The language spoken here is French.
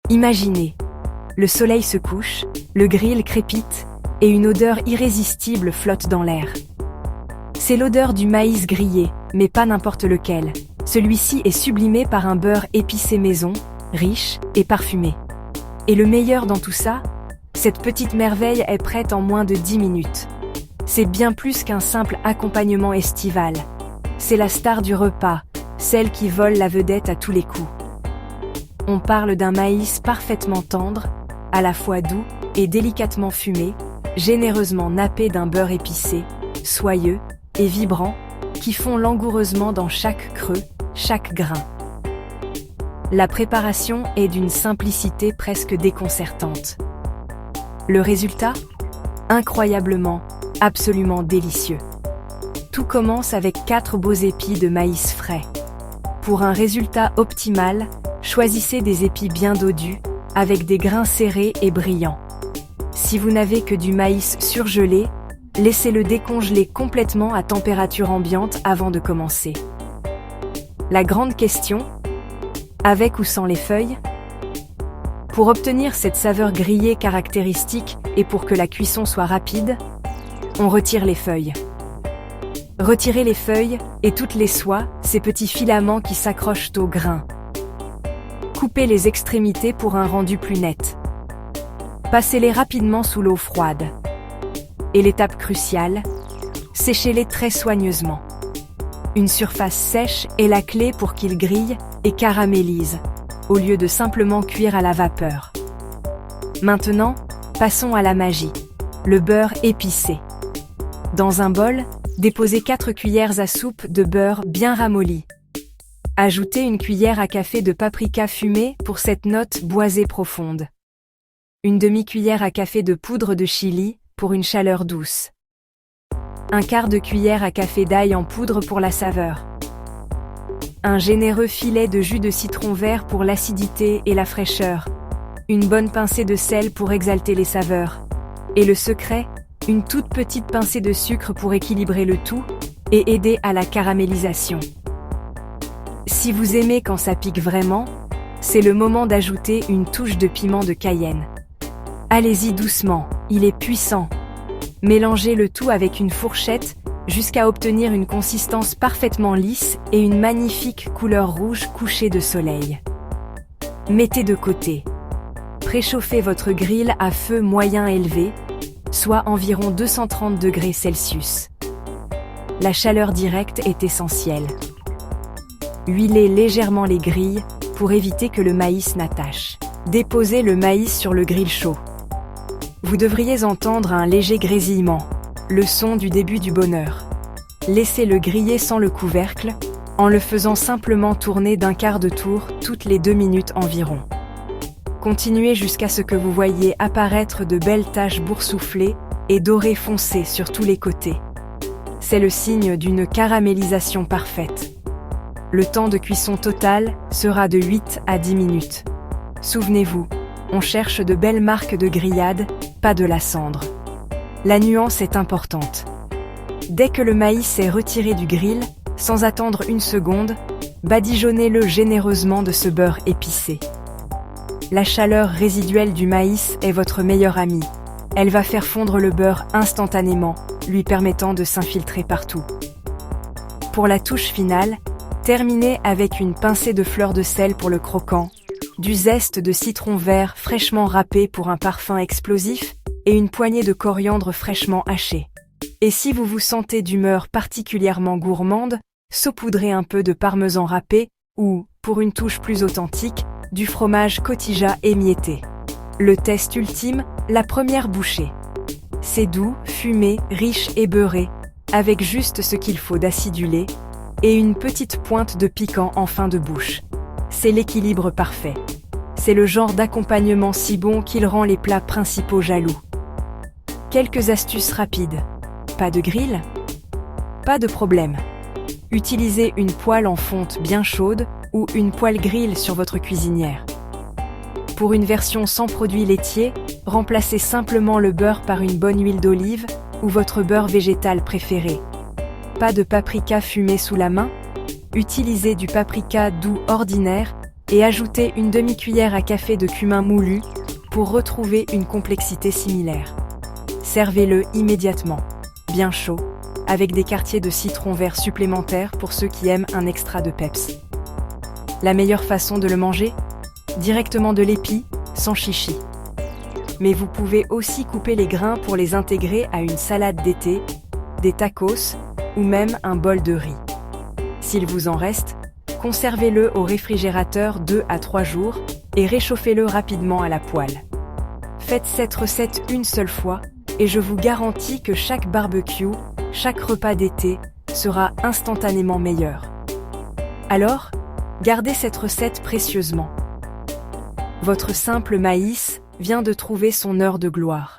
Imaginez, le soleil se couche, le grill crépite, et une odeur irrésistible flotte dans l'air. C'est l'odeur du maïs grillé, mais pas n'importe lequel. Celui-ci est sublimé par un beurre épicé maison, riche et parfumé. Et le meilleur dans tout ça, cette petite merveille est prête en moins de 10 minutes. C'est bien plus qu'un simple accompagnement estival. C'est la star du repas, celle qui vole la vedette à tous les coups. On parle d'un maïs parfaitement tendre, à la fois doux et délicatement fumé, généreusement nappé d'un beurre épicé, soyeux et vibrant, qui fond langoureusement dans chaque creux, chaque grain. La préparation est d'une simplicité presque déconcertante. Le résultat ? Incroyablement, absolument délicieux. Tout commence avec 4 beaux épis de maïs frais. Pour un résultat optimal, choisissez des épis bien dodus, avec des grains serrés et brillants. Si vous n'avez que du maïs surgelé, laissez-le décongeler complètement à température ambiante avant de commencer. La grande question, avec ou sans les feuilles ? Pour obtenir cette saveur grillée caractéristique et pour que la cuisson soit rapide, on retire les feuilles. Retirez les feuilles et toutes les soies, ces petits filaments qui s'accrochent au grain. Coupez les extrémités pour un rendu plus net. Passez-les rapidement sous l'eau froide. Et l'étape cruciale, séchez-les très soigneusement. Une surface sèche est la clé pour qu'ils grillent et caramélisent, au lieu de simplement cuire à la vapeur. Maintenant, passons à la magie, le beurre épicé. Dans un bol, déposez 4 cuillères à soupe de beurre bien ramolli. Ajoutez une cuillère à café de paprika fumé pour cette note boisée profonde. Une demi-cuillère à café de poudre de chili pour une chaleur douce. Un quart de cuillère à café d'ail en poudre pour la saveur. Un généreux filet de jus de citron vert pour l'acidité et la fraîcheur. Une bonne pincée de sel pour exalter les saveurs. Et le secret, une toute petite pincée de sucre pour équilibrer le tout et aider à la caramélisation. Si vous aimez quand ça pique vraiment, c'est le moment d'ajouter une touche de piment de Cayenne. Allez-y doucement, il est puissant. Mélangez le tout avec une fourchette jusqu'à obtenir une consistance parfaitement lisse et une magnifique couleur rouge couchée de soleil. Mettez de côté. Préchauffez votre grill à feu moyen élevé, soit environ 230 degrés Celsius. La chaleur directe est essentielle. Huilez légèrement les grilles pour éviter que le maïs n'attache. Déposez le maïs sur le grill chaud. Vous devriez entendre un léger grésillement, le son du début du bonheur. Laissez-le griller sans le couvercle, en le faisant simplement tourner d'un quart de tour toutes les 2 minutes environ. Continuez jusqu'à ce que vous voyiez apparaître de belles taches boursouflées et dorées foncées sur tous les côtés. C'est le signe d'une caramélisation parfaite. Le temps de cuisson total sera de 8 à 10 minutes. Souvenez-vous, on cherche de belles marques de grillade, pas de la cendre. La nuance est importante. Dès que le maïs est retiré du grill, sans attendre une seconde, badigeonnez-le généreusement de ce beurre épicé. La chaleur résiduelle du maïs est votre meilleure amie. Elle va faire fondre le beurre instantanément, lui permettant de s'infiltrer partout. Pour la touche finale, terminez avec une pincée de fleur de sel pour le croquant, du zeste de citron vert fraîchement râpé pour un parfum explosif et une poignée de coriandre fraîchement hachée. Et si vous vous sentez d'humeur particulièrement gourmande, saupoudrez un peu de parmesan râpé ou, pour une touche plus authentique, du fromage cotija émietté. Le test ultime, la première bouchée. C'est doux, fumé, riche et beurré, avec juste ce qu'il faut d'acidulé, et une petite pointe de piquant en fin de bouche. C'est l'équilibre parfait. C'est le genre d'accompagnement si bon qu'il rend les plats principaux jaloux. Quelques astuces rapides. Pas de grill ? Pas de problème. Utilisez une poêle en fonte bien chaude ou une poêle grill sur votre cuisinière. Pour une version sans produits laitiers, remplacez simplement le beurre par une bonne huile d'olive ou votre beurre végétal préféré. Pas de paprika fumé sous la main ? Utilisez du paprika doux ordinaire et ajoutez une demi-cuillère à café de cumin moulu pour retrouver une complexité similaire. Servez-le immédiatement, bien chaud, avec des quartiers de citron vert supplémentaires pour ceux qui aiment un extra de peps. La meilleure façon de le manger? Directement de l'épi, sans chichi. Mais vous pouvez aussi couper les grains pour les intégrer à une salade d'été, des tacos ou même un bol de riz. S'il vous en reste, conservez-le au réfrigérateur 2 à 3 jours et réchauffez-le rapidement à la poêle. Faites cette recette une seule fois et je vous garantis que chaque barbecue, chaque repas d'été sera instantanément meilleur. Alors, gardez cette recette précieusement. Votre simple maïs vient de trouver son heure de gloire.